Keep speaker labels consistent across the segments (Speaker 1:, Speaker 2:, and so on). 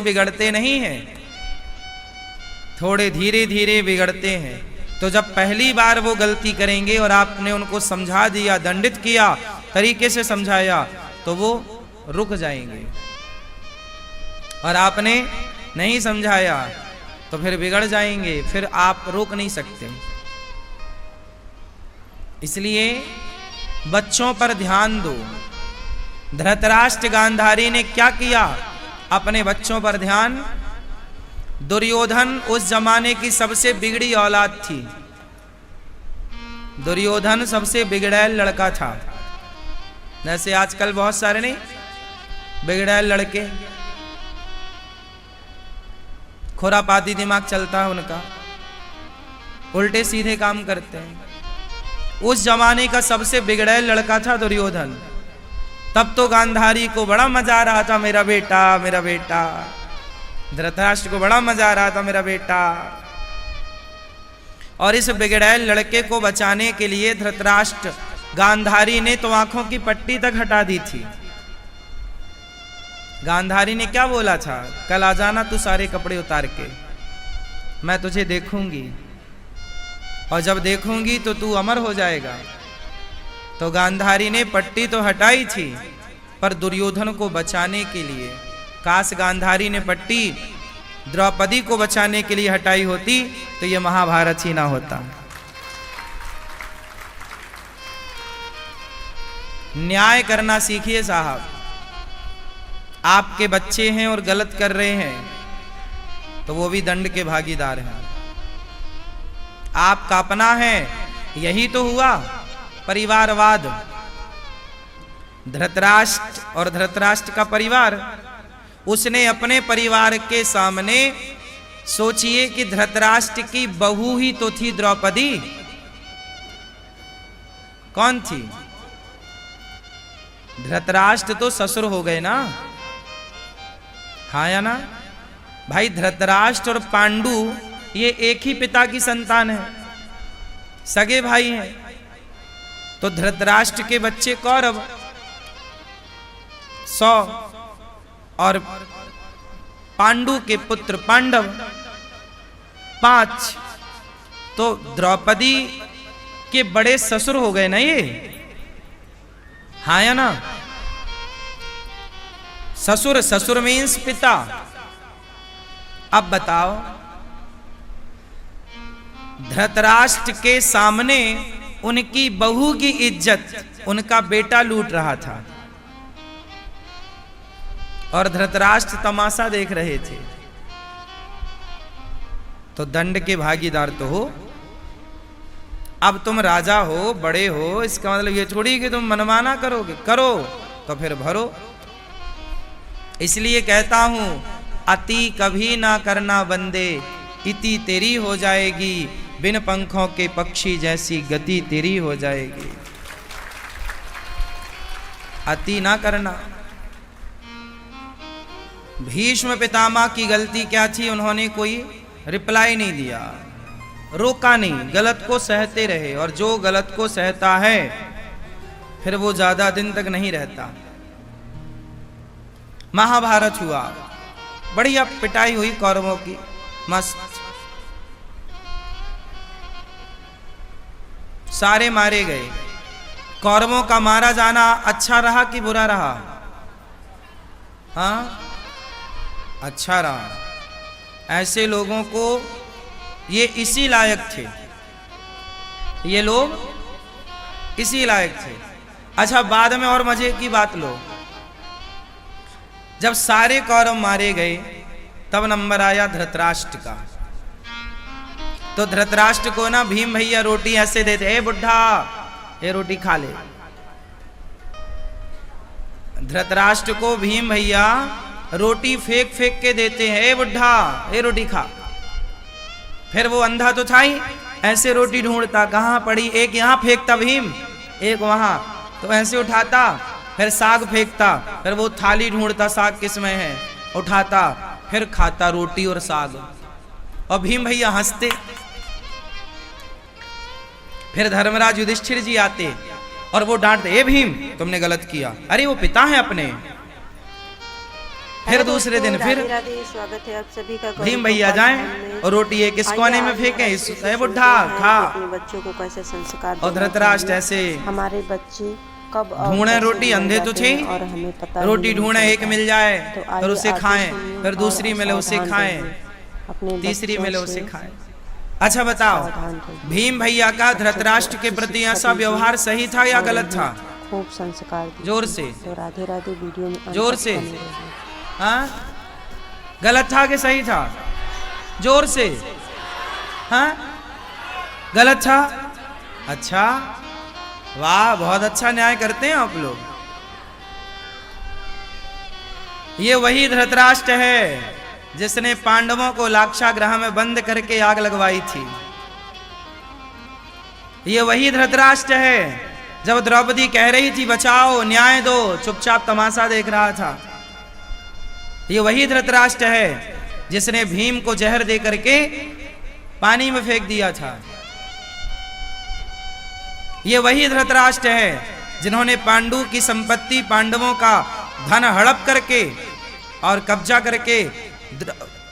Speaker 1: बिगड़ते नहीं हैं, थोड़े धीरे धीरे बिगड़ते हैं। तो जब पहली बार वो गलती करेंगे और आपने उनको समझा दिया, दंडित किया, तरीके से समझाया, तो वो रुक जाएंगे। और आपने नहीं समझाया तो फिर बिगड़ जाएंगे, फिर आप रोक नहीं सकते। इसलिए बच्चों पर ध्यान दो। धृतराष्ट्र गांधारी ने क्या किया? अपने बच्चों पर ध्यान। दुर्योधन उस जमाने की सबसे बिगड़ी औलाद थी। दुर्योधन सबसे बिगड़ैल लड़का था। जैसे आजकल बहुत सारे नहीं बिगड़ैल लड़के, खुरापाती दिमाग चलता है उनका, उल्टे सीधे काम करते हैं। उस जमाने का सबसे बिगड़ैल लड़का था दुर्योधन। तब तो गांधारी को बड़ा मजा आ रहा था, मेरा बेटा मेरा बेटा। धृतराष्ट्र को बड़ा मजा आ रहा था, मेरा बेटा। और इस बिगड़ैल लड़के को बचाने के लिए धृतराष्ट्र गांधारी ने तो आंखों की पट्टी तक हटा दी थी। गांधारी ने क्या बोला था? कल आ जाना तू सारे कपड़े उतार के, मैं तुझे देखूंगी, और जब देखूंगी तो तू अमर हो जाएगा। तो गांधारी ने पट्टी तो हटाई थी, पर दुर्योधन को बचाने के लिए। काश गांधारी ने पट्टी द्रौपदी को बचाने के लिए हटाई होती तो यह महाभारत ही ना होता। न्याय करना सीखिए साहब। आपके बच्चे हैं और गलत कर रहे हैं तो वो भी दंड के भागीदार हैं। आपका अपना है, यही तो हुआ परिवारवाद। धृतराष्ट्र और धृतराष्ट्र का परिवार, उसने अपने परिवार के सामने, सोचिए कि धृतराष्ट्र की बहू ही तो थी द्रौपदी। कौन थी? धृतराष्ट्र तो ससुर हो गए ना, हाँ या ना भाई? धृतराष्ट्र और पांडु ये एक ही पिता की संतान है, सगे भाई हैं। तो धृतराष्ट्र के बच्चे कौरव 100 और पांडु के पुत्र पांडव 5। तो द्रौपदी के बड़े ससुर हो गए ना ये, हाँ या ना? ससुर, ससुर मीन्स पिता। अब बताओ, धृतराष्ट्र के सामने उनकी बहू की इज्जत उनका बेटा लूट रहा था और धृतराष्ट्र तमाशा देख रहे थे। तो दंड के भागीदार तो हो। अब तुम राजा हो, बड़े हो, इसका मतलब ये थोड़ी कि तुम मनमाना करोगे। करो तो फिर भरो। इसलिए कहता हूं, अति कभी ना करना बंदे, इति तेरी हो जाएगी। बिन पंखों के पक्षी जैसी गति तेरी हो जाएगी। अति ना करना। भीष्म पितामह की गलती क्या थी? उन्होंने कोई रिप्लाई नहीं दिया, रोका नहीं, गलत को सहते रहे। और जो गलत को सहता है फिर वो ज्यादा दिन तक नहीं रहता। महाभारत हुआ, बढ़िया पिटाई हुई कौरवों की, मस्त, सारे मारे गए। कौरवों का मारा जाना अच्छा रहा कि बुरा रहा? हाँ, अच्छा रहा। ऐसे लोगों को ये इसी लायक थे, ये लोग इसी लायक थे। अच्छा, बाद में और मजे की बात लो। जब सारे कौरव मारे गए तब नंबर आया धृतराष्ट्र का। तो धृतराष्ट्र को ना भीम भैया रोटी ऐसे देते, ए बुढ़ा ये रोटी खा ले। धृतराष्ट्र को भीम भैया रोटी फेंक फेंक के देते हैं, ए बुढ़ा ये रोटी खा। फिर वो अंधा तो था ही, ऐसे रोटी ढूंढता, कहां पड़ी, एक यहां फेंकता भीम, एक वहां, तो ऐसे उठाता, फिर साग फेंकता, फिर वो थाली ढूंढता, साग किसमें है, उठाता, फिर खाता रोटी और साग। और भीम भैया हंसते। फिर धर्मराज युधिष्ठिर जी आते और वो डांटते, ए भीम तुमने गलत किया। अरे वो पिता है अपने, फिर दूसरे दिन फिर
Speaker 2: राधे, स्वागत है आप सभी का।
Speaker 1: भीम भैया जाएं और रोटी एक इस कोने में फेंके, इस बुढ़ा खा।
Speaker 2: अपने बच्चों को कैसे संस्कार
Speaker 1: और धृतराष्ट्र ऐसे
Speaker 2: हमारे बच्चे कब
Speaker 1: ढूंढे रोटी, अंधे तो थे,
Speaker 2: और हमें पता
Speaker 1: रोटी ढूंढे, एक मिल जाए फिर उसे खाएं, फिर दूसरी मिले उसे खाएं,
Speaker 2: अपने
Speaker 1: तीसरी मिले उसे खाएं। अच्छा बताओ, भीम भैया का धृतराष्ट्र के प्रति ऐसा व्यवहार सही था या गलत था?
Speaker 2: खूब संस्कार।
Speaker 1: जोर से,
Speaker 2: तो राधे राधे वीडियो में
Speaker 1: जोर से। हाँ, गलत था कि सही था? जोर से। हाँ, गलत था। अच्छा, वाह, बहुत अच्छा न्याय करते हैं आप लोग। ये वही धृतराष्ट्र है जिसने पांडवों को लाक्षागृह में बंद करके आग लगवाई थी। ये वही धृतराष्ट्र है जब द्रौपदी कह रही थी बचाओ, न्याय दो, चुपचाप तमाशा देख रहा था। ये वही धृतराष्ट्र है जिसने भीम को जहर दे करके पानी में फेंक दिया था। ये वही धृतराष्ट्र है जिन्होंने पांडु की संपत्ति, पांडवों का धन हड़प करके और कब्जा करके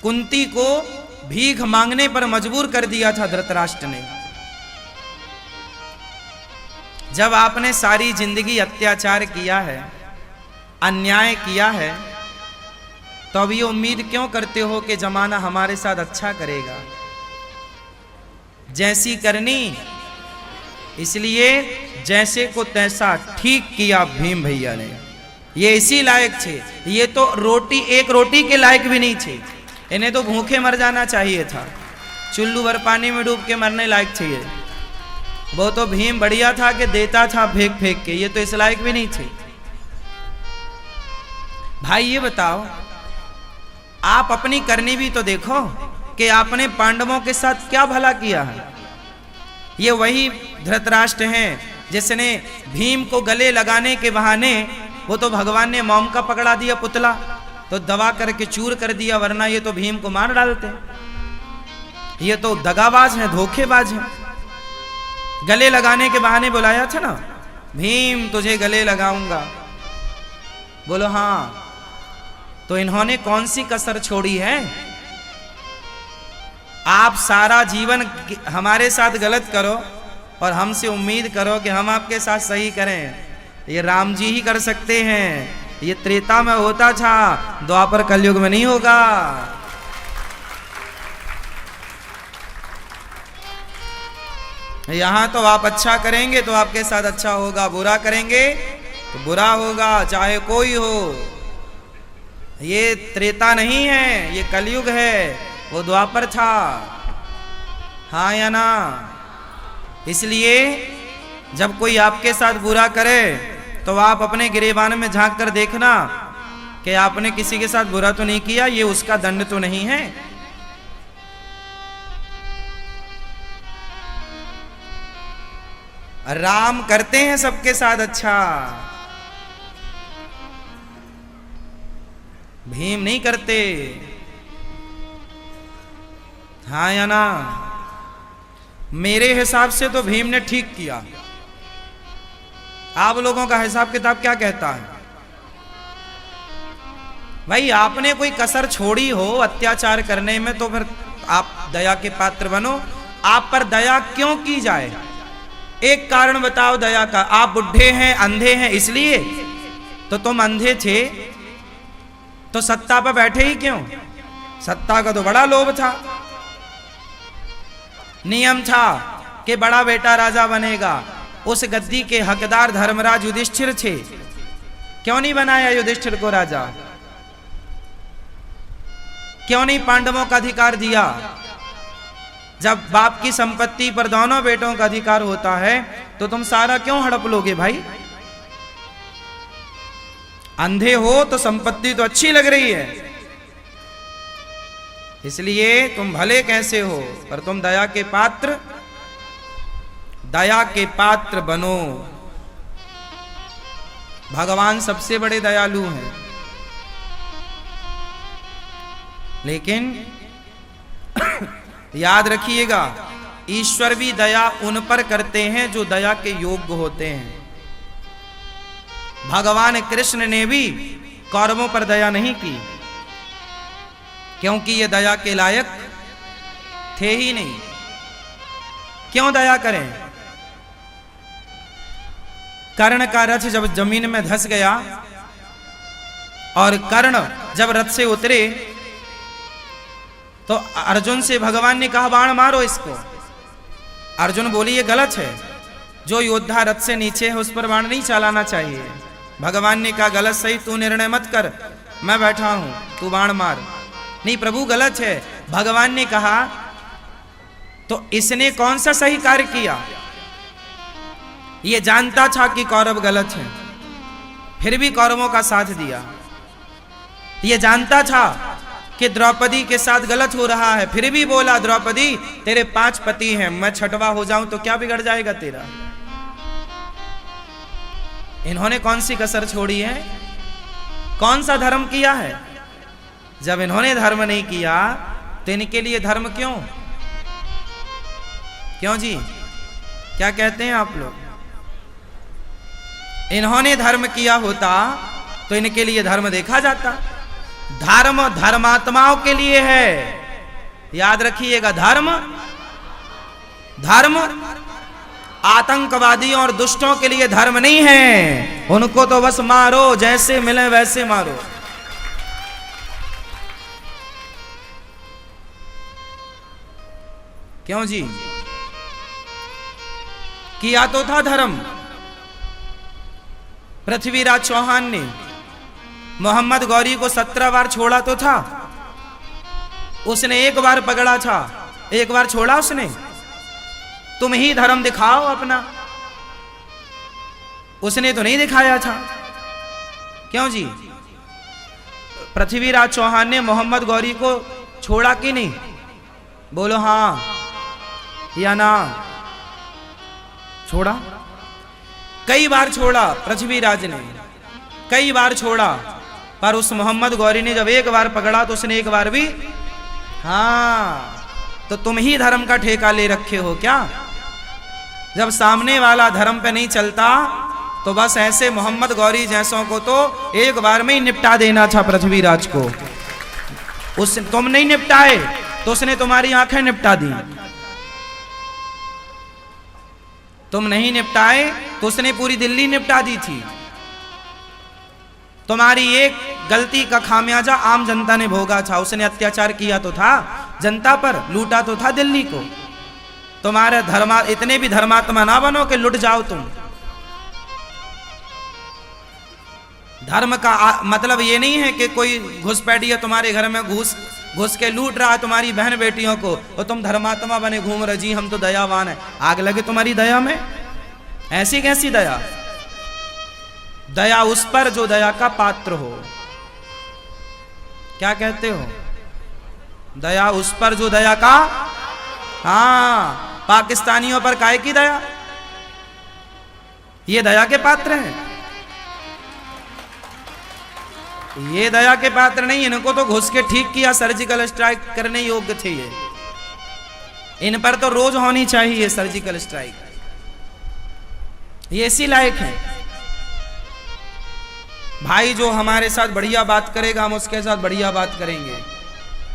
Speaker 1: कुंती को भीख मांगने पर मजबूर कर दिया था धृतराष्ट्र ने। जब आपने सारी जिंदगी अत्याचार किया है, अन्याय किया है, तो अब ये उम्मीद क्यों करते हो कि जमाना हमारे साथ अच्छा करेगा? जैसी करनी, इसलिए जैसे को तैसा ठीक किया भीम भैया ने। ये इसी लायक थे, ये तो रोटी, एक रोटी के लायक भी नहीं थे। इन्हें तो भूखे मर जाना चाहिए था, चुल्लू भर पानी में डूब के मरने लायक थे ये। वो तो भीम बढ़िया था कि देता था फेंक फेंक के, ये तो इस लायक भी नहीं थे। भाई ये बताओ, आप अपनी करनी भी तो देखो कि आपने पांडवों के साथ क्या भला किया है। ये वही धृतराष्ट्र हैं जिसने भीम को गले लगाने के बहाने, वो तो भगवान ने मोम का पकड़ा दिया पुतला, तो दबा करके चूर कर दिया, वरना ये तो भीम को मार डालते। ये तो दगाबाज हैं, धोखेबाज हैं। गले लगाने के बहाने बुलाया था ना, भीम तुझे गले लगाऊंगा, बोलो हाँ। तो इन्होंने कौन सी कसर छोड़ी है? आप सारा जीवन हमारे साथ गलत करो और हमसे उम्मीद करो कि हम आपके साथ सही करें। ये राम जी ही कर सकते हैं। ये त्रेता में होता था, द्वापर कलयुग में नहीं होगा। यहां तो आप अच्छा करेंगे तो आपके साथ अच्छा होगा, बुरा करेंगे तो बुरा होगा, चाहे कोई हो। ये त्रेता नहीं है, ये कलयुग है, वो द्वापर था। हाँ या ना? इसलिए जब कोई आपके साथ बुरा करे तो आप अपने गिरेबान में झांक कर देखना कि आपने किसी के साथ बुरा तो नहीं किया, ये उसका दंड तो नहीं है। राम करते हैं सबके साथ अच्छा, भीम नहीं करते। हाँ या ना? मेरे हिसाब से तो भीम ने ठीक किया। आप लोगों का हिसाब किताब क्या कहता है? भाई आपने कोई कसर छोड़ी हो अत्याचार करने में तो फिर आप दया के पात्र बनो। आप पर दया क्यों की जाए? एक कारण बताओ दया का। आप बुढ़े हैं, अंधे हैं, इसलिए? तो तुम अंधे थे तो सत्ता पर बैठे ही क्यों? सत्ता का तो बड़ा लोभ था। नियम था कि बड़ा बेटा राजा बनेगा। उस गद्दी के हकदार धर्मराज युधिष्ठिर थे, क्यों नहीं बनाया युधिष्ठिर को राजा? क्यों नहीं पांडवों का अधिकार दिया? जब बाप की संपत्ति पर दोनों बेटों का अधिकार होता है तो तुम सारा क्यों हड़प लोगे भाई? अंधे हो तो संपत्ति तो अच्छी लग रही है, इसलिए तुम भले कैसे हो, पर तुम दया के पात्र बनो। भगवान सबसे बड़े दयालु हैं, लेकिन याद रखिएगा, ईश्वर भी दया उन पर करते हैं जो दया के योग्य होते हैं। भगवान कृष्ण ने भी कौरवों पर दया नहीं की। क्योंकि ये दया के लायक थे ही नहीं। क्यों दया करें? कर्ण का रथ जब जमीन में धंस गया और कर्ण जब रथ से उतरे तो अर्जुन से भगवान ने कहा बाण मारो इसको। अर्जुन बोली ये गलत है, जो योद्धा रथ से नीचे है उस पर बाण नहीं चलाना चाहिए। भगवान ने कहा गलत सही तू निर्णय मत कर, मैं बैठा हूं, तू बाण मार। नहीं प्रभु गलत है। भगवान ने कहा तो इसने कौन सा सही कार्य किया? ये जानता था कि कौरव गलत है, फिर भी कौरवों का साथ दिया। ये जानता था कि द्रौपदी के साथ गलत हो रहा है, फिर भी बोला द्रौपदी तेरे 5 पति हैं, मैं छठवा हो जाऊं तो क्या बिगड़ जाएगा तेरा। इन्होंने कौन सी कसर छोड़ी है? कौन सा धर्म किया है? जब इन्होंने धर्म नहीं किया तो इनके लिए धर्म क्यों? क्यों जी, क्या कहते हैं आप लोग? इन्होंने धर्म किया होता तो इनके लिए धर्म देखा जाता। धर्म धर्मात्माओं के लिए है, याद रखिएगा। धर्म आतंकवादियों और दुष्टों के लिए धर्म नहीं है। उनको तो बस मारो, जैसे मिले वैसे मारो। क्यों जी? किया तो था धर्म। पृथ्वीराज चौहान ने मोहम्मद गौरी को 17 बार छोड़ा तो था, उसने एक बार पकड़ा था, एक बार छोड़ा उसने। तुम ही धर्म दिखाओ अपना, उसने तो नहीं दिखाया था। क्यों जी? पृथ्वीराज चौहान ने मोहम्मद गौरी को छोड़ा कि नहीं? बोलो हां या ना। छोड़ा, कई बार छोड़ा पृथ्वीराज ने, कई बार छोड़ा, पर उस मोहम्मद गौरी ने जब एक बार पकड़ा तो उसने एक बार भी। हाँ, तो तुम ही धर्म का ठेका ले रखे हो क्या? जब सामने वाला धर्म पे नहीं चलता तो बस ऐसे मोहम्मद गौरी जैसों को तो एक बार में ही निपटा देना था पृथ्वीराज को। उस तुम नहीं निपटाए तो उसने तुम्हारी आंखें निपटा दी। तुम नहीं निपटाए तो उसने पूरी दिल्ली निपटा दी थी। तुम्हारी एक गलती का खामियाजा आम जनता ने भोगा था। उसने अत्याचार किया तो था जनता पर, लूटा तो था दिल्ली को। तुम्हारे इतने भी धर्मात्मा ना बनो कि लुट जाओ तुम। धर्म का मतलब ये नहीं है कि कोई घुसपैठिया तुम्हारे घर में घुस के लूट रहा है तुम्हारी बहन बेटियों को और तुम धर्मात्मा बने घूम रहे, जी हम तो दयावान है। आग लगे तुम्हारी दया में? ऐसी कैसी दया? दया उस पर जो दया का पात्र हो। क्या कहते हो? दया उस पर जो दया का। हाँ, पाकिस्तानियों पर काहे की दया? ये दया के पात्र हैं? ये दया के पात्र नहीं। इनको तो घुस के ठीक किया, सर्जिकल स्ट्राइक करने योग्य थे ये। इन पर तो रोज होनी चाहिए सर्जिकल स्ट्राइक। ये इसी लायक है। भाई जो हमारे साथ बढ़िया बात करेगा हम उसके साथ बढ़िया बात करेंगे।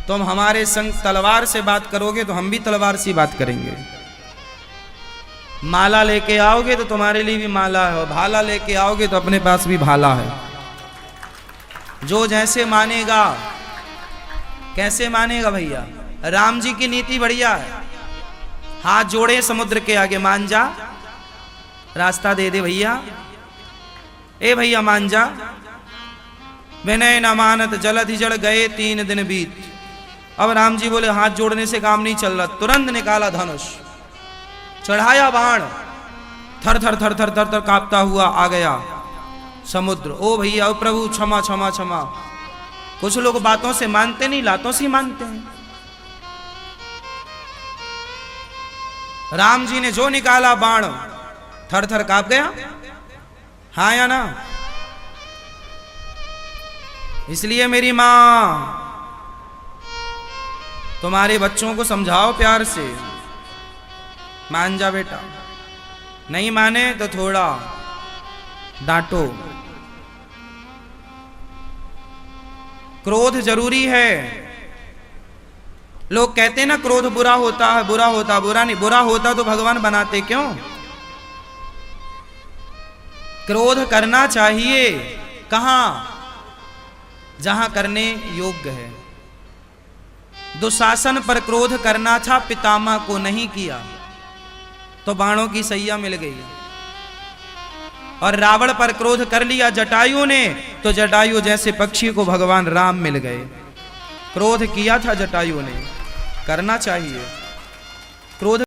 Speaker 1: तुम हमारे संग तलवार से बात करोगे तो हम भी तलवार से बात करेंगे। माला लेके आओगे तो तुम्हारे लिए भी माला है, और भाला लेके आओगे तो अपने पास भी भाला है। जो जैसे मानेगा। कैसे मानेगा भैया? राम जी की नीति बढ़िया है। हाथ जोड़े समुद्र के आगे, मान जा, रास्ता दे दे भैया। ए भैया मान जा। विनय न मानत जलधि जड़ गए 3 दिन बीत। अब राम जी बोले हाथ जोड़ने से काम नहीं चल रहा। तुरंत निकाला धनुष, चढ़ाया बाण, थर थर थर थर थर थर कांपता हुआ आ गया समुद्र। ओ भैया, ओ प्रभु क्षमा क्षमा क्षमा। कुछ लोग बातों से मानते नहीं, लातों से मानते हैं। राम जी ने जो निकाला बाण, थर थर कांप गया। हाँ या ना? इसलिए मेरी मां, तुम्हारे बच्चों को समझाओ प्यार से, मान जा बेटा। नहीं माने तो थोड़ा डांटो। क्रोध जरूरी है, लोग कहते हैं ना क्रोध बुरा होता है, बुरा होता, बुरा नहीं, बुरा होता तो भगवान बनाते क्यों? क्रोध करना चाहिए, कहां? जहां करने योग्य है। दुशासन पर क्रोध करना था, पितामह को नहीं किया तो बाणों की सैया मिल गई। और रावण पर क्रोध कर लिया जटायु ने, तो जटायु जैसे पक्षी को भगवान राम मिल गए। क्रोध किया था जटायु ने, करना चाहिए क्रोध।